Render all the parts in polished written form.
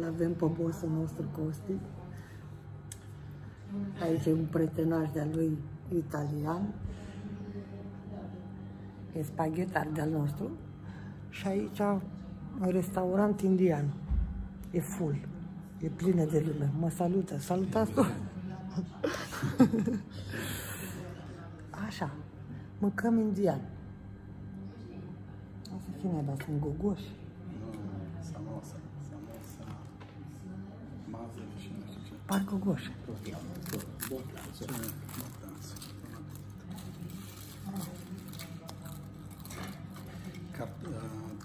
L-avem pe bossul nostru Costi. Aici e un prietenaj de-al lui italian. E spaghetar de-al nostru. Și aici un restaurant indian. E full. E plină de lume. Mă salută. Salutați tu! Așa. Mâncăm indian. Asta ce naiba, sunt gogoși. Samosa. Mazăre și nu știu ce. Par gogoși. Buon pranzo.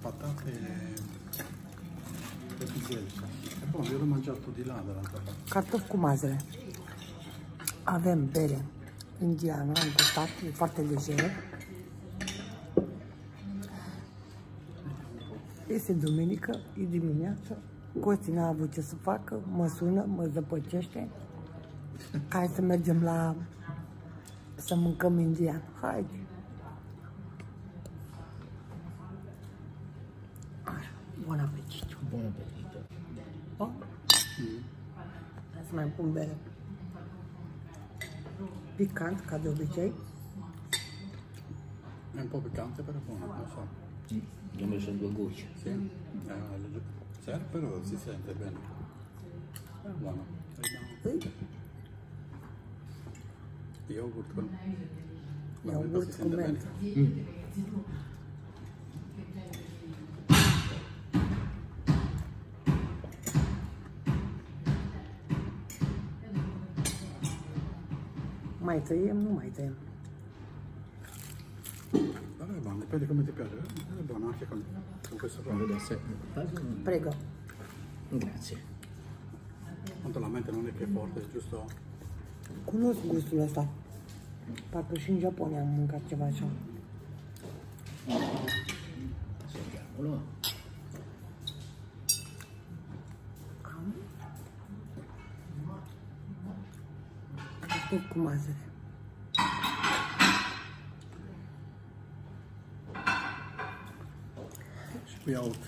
Patate e piselli. E buono, io l'ho mangiato di là dall'altra parte. Cartofi cu mazăre. Avem bere indiană, am gustat, e foarte lejeră. Este duminică, e dimineață, Costi n-a avut ce să facă, mă sună, mă zăpăcește. Hai să mergem să mâncăm indian. Haide! Așa, bun apetit! Bun apetit! Oh? Hai să mai pun bere. Picant, ca de obicei. È un po' piccante però buono, non so. Ho messo 2 gocce. Sì? Serve però si sente bene. È buono. Yogurt con... Yogurt si cu sente bene. mentă. Mai tăiem, nu mai tăiem. Però è buono, dipende come ti piace. È buono anche con questo qua. Vedo se... Prego. Grazie. Tanto la mente non è che è forte, è giusto... Cunosc gustul ăsta. Parcă și în Japonia am mâncat ceva așa. Assaggiamolo. Cartofi cu mazăre. Și cu iaurt.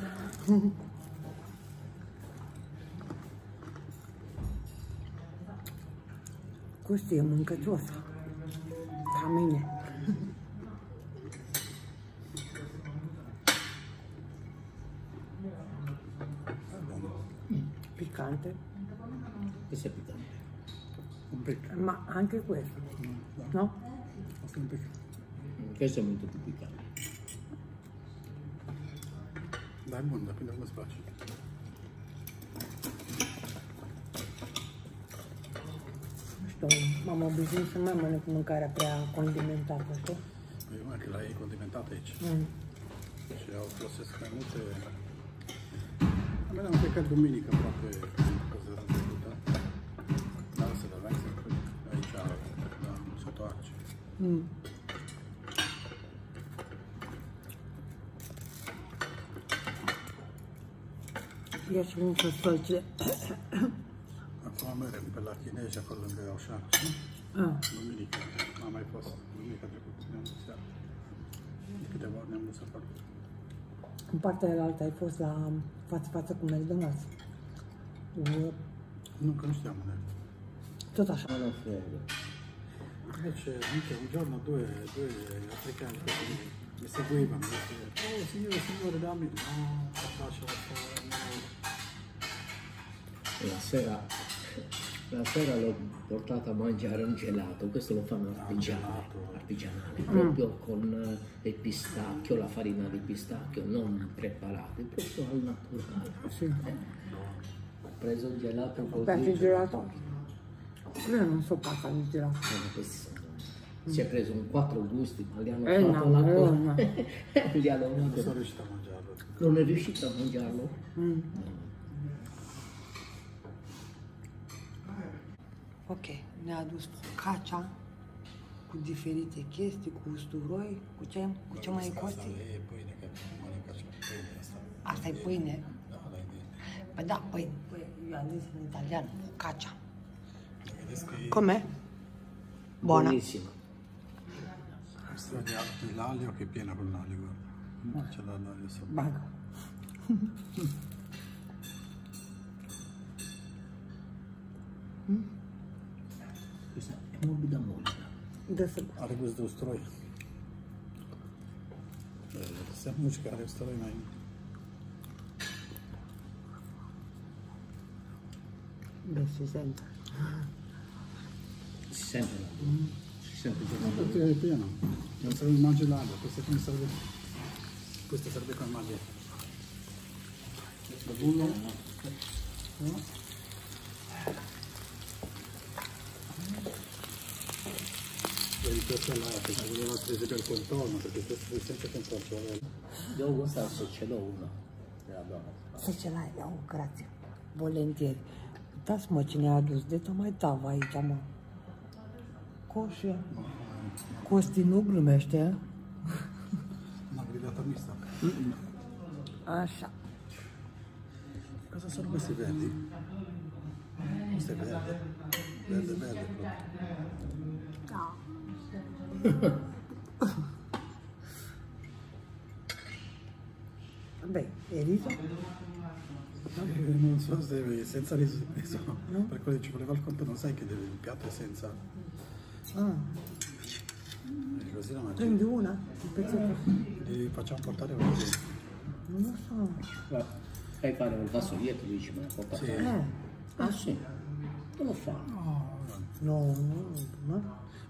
Costi e mâncăcios. Ca mine. Picante. Questo è piccante. Un peccato. Ma anche questo, no? Un peccato. Questo è molto più piccante. Dai, buono, dipende come si faccia. Știu, m-am obișnuit să mai mănânc mâncarea prea condimentată, știi? Io anche l'hai condimentata aici. Și au folosesc mai multe... A me l'hanno peccato domenica proprio cosa era venuta. Dar se la vengono aici sotto arci. Io ci mâncă stolce. Acum merem pe la chineză, acolo lângă Aușan. Duminică, n-am mai fost. Duminica trecută ne-am dus seara. De câteva ori ne-am dus acolo. În partea aia ai fost la față cu McDonald's. Nu, că nu știam unde. Tot așa. Non lo frego. Invece un giorno due africani mi seguivano, oh signore dammi, no, faccio La sera l'ho portata a mangiare un gelato, questo lo fanno artigianale, proprio con il pistacchio, la farina di pistacchio, non preparato, proprio al naturale. Sì. Ho preso il gelato così. Piace il gelato? Io non so passare il gelato. Questi sono... Si è preso un 4 gusti, ma li hanno fatto no. li hanno non sono riuscito a mangiarlo. Non è riuscito a mangiarlo? Ok, ne-a adus focaccia cu diferite chestii, cu usturoi, cu ce mai e Costi? E pâine, că mănâncă și pâine asta. Asta e pâine? Da, la idee. Păi da, pâine. Eu am zis în italian, focaccia. Vedeți că e Com'è? Buona. Buonissimo. extra di l'aglio che è piena con l'aglio, guarda. C'è l'aglio sopra. Baga. Questa è morbida morbida. Adesso Are gust de usturoi. Se mușcă are usturoi mai... si sente. Si sente là. Si sente già. No, perché è pieno. Non serve il mangiato, questo come serve... Questo serve come maglietta. Questo bullo. No? Devi portarla, perché voleva prese per contorno, perché questo è sempre contorno. Devo guardare se ce l'ho una della donna. Se ce l'hai, grazie. Volentieri. Uitați-mă cine a adus. De tot mai tava aici, mă. Coșe. Costi nu glumește. Una gridata mista. Așa. Cosa sono questi verdi? Questo è verde. Verde, verde proprio. Da. Beh, e riso? Non so se senza riso no? Per quello ci voleva il conto, non sai che il piatto è senza. Ah, E così la mangi. prendi una? Un pezzetto? Li facciamo portare così. Non lo so. Guarda, fai fare un vassoietto, dici me la porta. Sì. Ah sì? Non lo fa. No, No, no.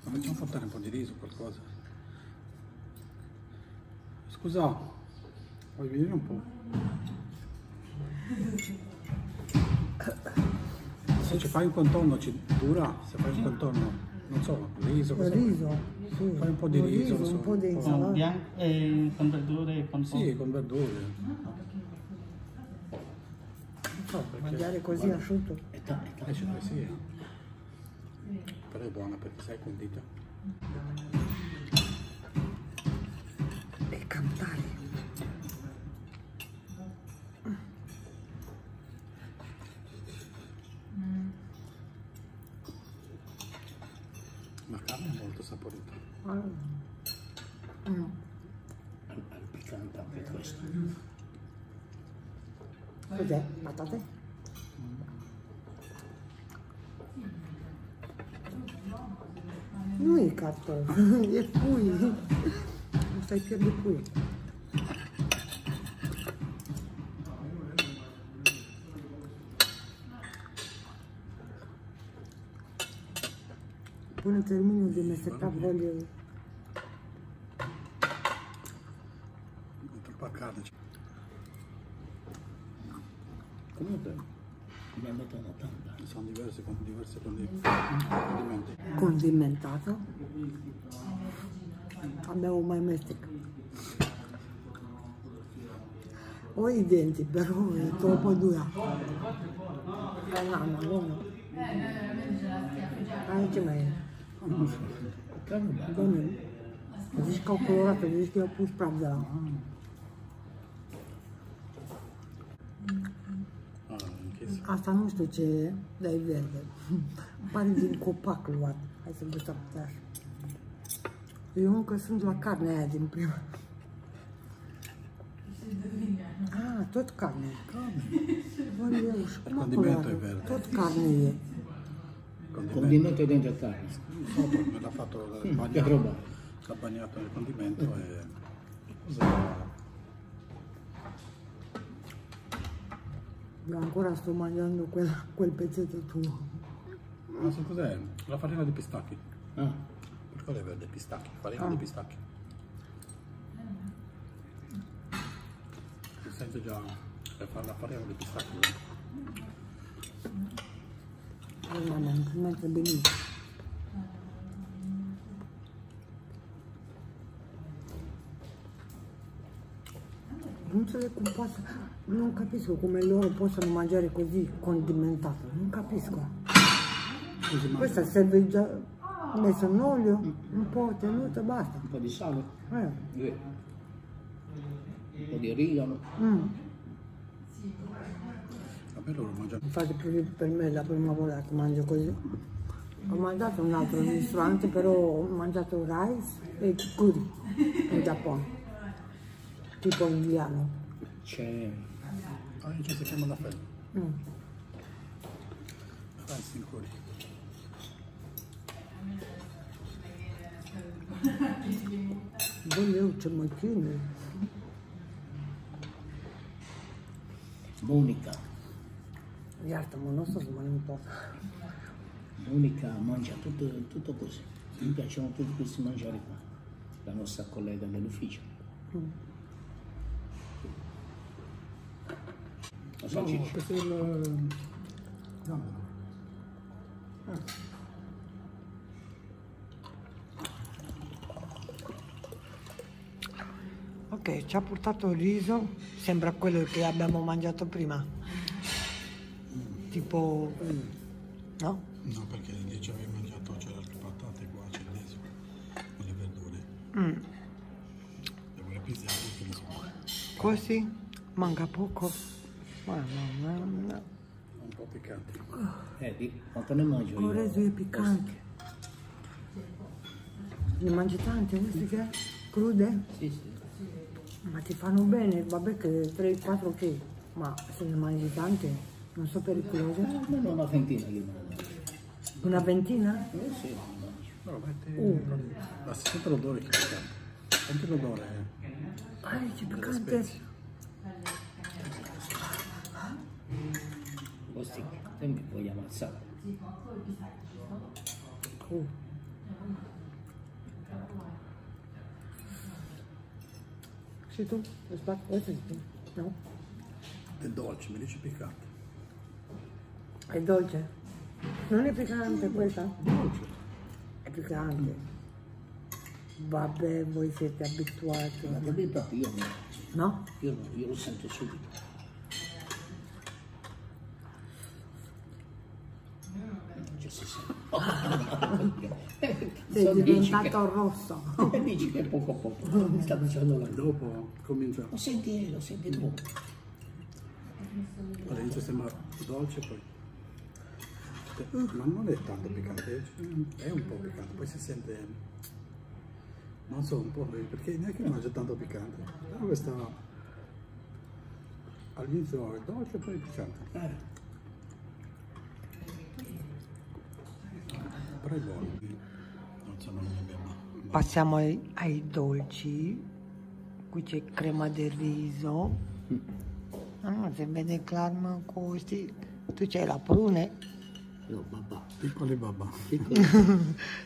ma facciamo portare un po' di riso, qualcosa. Scusa, vuoi venire un po'? Se ci fai un contorno ci dura, se fai un contorno, non so, riso, cosa Riso? Sì. fai un po' di riso, un po' di un po'. insalata. Bianco, con verdure e con Sì, con verdure. Non so, mangiare così asciutto. È tanto. Sì. Però è buona perché sai condita. E cantare. La carne è molto saporita. Al piccante anche questo. Cos'è? Patate? Nu e cartof, e pui. Asta e piep de pui. Până terminul de mesecat, voglio... Troppa carne. Comunque mi hanno dato tanta. Sono diverse con diverse condimenti. Condimentato. Abbiamo mai mestec. Ho i denti, però è troppo dura. Banana, buono. Aici mai e. Bine. Zici că au colorat, zici că i-au pus praf de la. Asta nu știu ce e, dar e verde. Pare din copac luat. Hai să gustăm pe așa. Eu încă sunt la carnea aia din prima. Ah, tot carne. Voglio, și cum Condimento è verde. tot carne e. Condimento dentro carne. Dopo me l'ha fatto Che roba. l'ha bagnato nel condimento e cos'è? Io ancora sto mangiando quel pezzetto tuo. Ma so cos'è? La farina di pistacchi. Ah, Per quello è verde, pistacchi, farina di pistacchi. Si sente già per fare la farina di pistacchi. Mamma, mentre benissimo. Non so come posso, non capisco come loro possono mangiare così condimentato, non capisco. Questa serve già messo in olio, un po' tenuto e basta. un po' di sale. Eh. Un po' di origano. Vabbè, loro mangiano. Infatti per me è la prima volta che mangio così. Ho mangiato in un altro ristorante, però ho mangiato rice e curry in Giappone, tipo indiano. C'è Ah, ci si chiama la fetta. Rice in curry. Voglio c'è macchina. Monica. Iartă-mă, nu o să mai un po'. Monica mangia tutto così. Mi piacciono tutti questi mangiare qua. La nostra collega dell'ufficio. La salsiccia. Questo è il gambero. Ok, ci ha portato il riso, sembra quello che abbiamo mangiato prima. Tipo, no? No, perché lì ci avevi mangiato, c'era le patate, qua c'è il riso, con le verdure. E quelle pizze tutte le scuole. Così, manca poco. Mamma mia. Un po' piccanti. Quanto ne mangio io? Il riso è piccante. Ne mangi tante, queste che? Crude? Sì, sì. Ma ti fanno bene, vabbè che 3-4 kg, ma se ne mangi tante, non so pericolose. Almeno una ventina di mangio. Una ventina? Sì, mangio. No, metti... Basta, sento l'odore che è piccante. Senti l'odore. C'è piccante. Questi te mi voglio ammazzare. Sì tu? Questo sì. No? È dolce, mi dici piccante. È dolce? Non è piccante questa? Dolce. È piccante. Vabbè, voi siete abituati. Ma capito? Io no. No? Io lo sento subito. Cioè, si sente. Sei diventato rosso. Dici che poco a poco mi sta facendo la Dopo comincia. lo senti dopo. All'inizio sembra dolce, poi. Ma non è tanto piccante, è un po' piccante, poi si sente. Non so, un po', perché neanche mangio tanto piccante. Però questa all'inizio è dolce e poi è piccante. Però è buono. Non so, non mi abbiamo. Passiamo ai dolci. Qui c'è crema del riso. Ah, se vede Clarma così. Tu c'hai la prune. No, babà. Piccoli babà.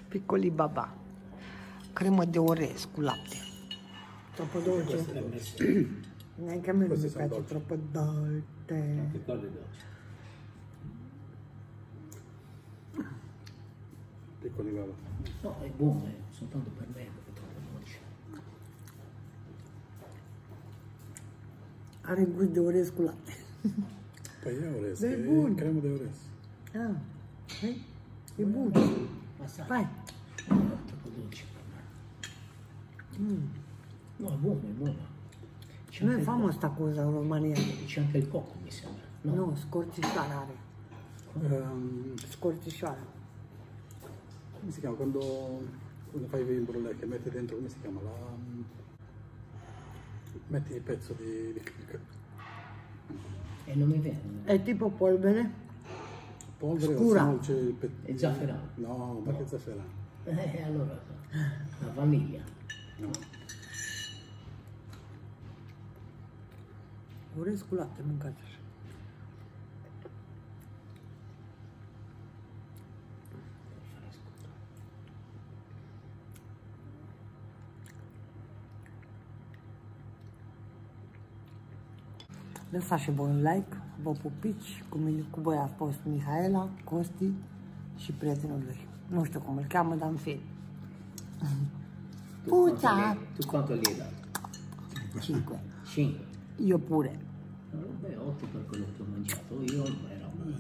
Piccoli babà. Crema di orez con latte. Troppo dolce? Neanche a me non mi piace troppo dolce. Che quello è dolce. Piccoli babà. No, è buono, soltanto per me è troppo dolce. Ha il gusto di orez con latte. Poi è orez, È è buono. crema di orez. Ah, è buono. Ma sai, Vai. no, è troppo dolce per me. No, è buono. C'è Noi anche facciamo sta cosa in Romania. c'è anche il cocco, mi sembra. No, No, scorticciare. Scorticciare. Come si chiama? Quando fai il brulee che metti dentro, come si chiama? Metti il pezzo di e non mi viene. È tipo polvere? polvere Scura. o se no c'è il pezzo. E zafferano. No, ma che zafferano? Allora, la vaniglia. No. Orez cu lapte mâncați așa. Lăsați și voi un like, vă pupici, cu voi a fost Mihaela, Costi și prietenul lui. Nu știu cum îl cheamă, dar în film. Puța! Tu quanto gli hai dato? 5. 5. Io pure. Beh, 8 per quello che ho mangiato. Io era un...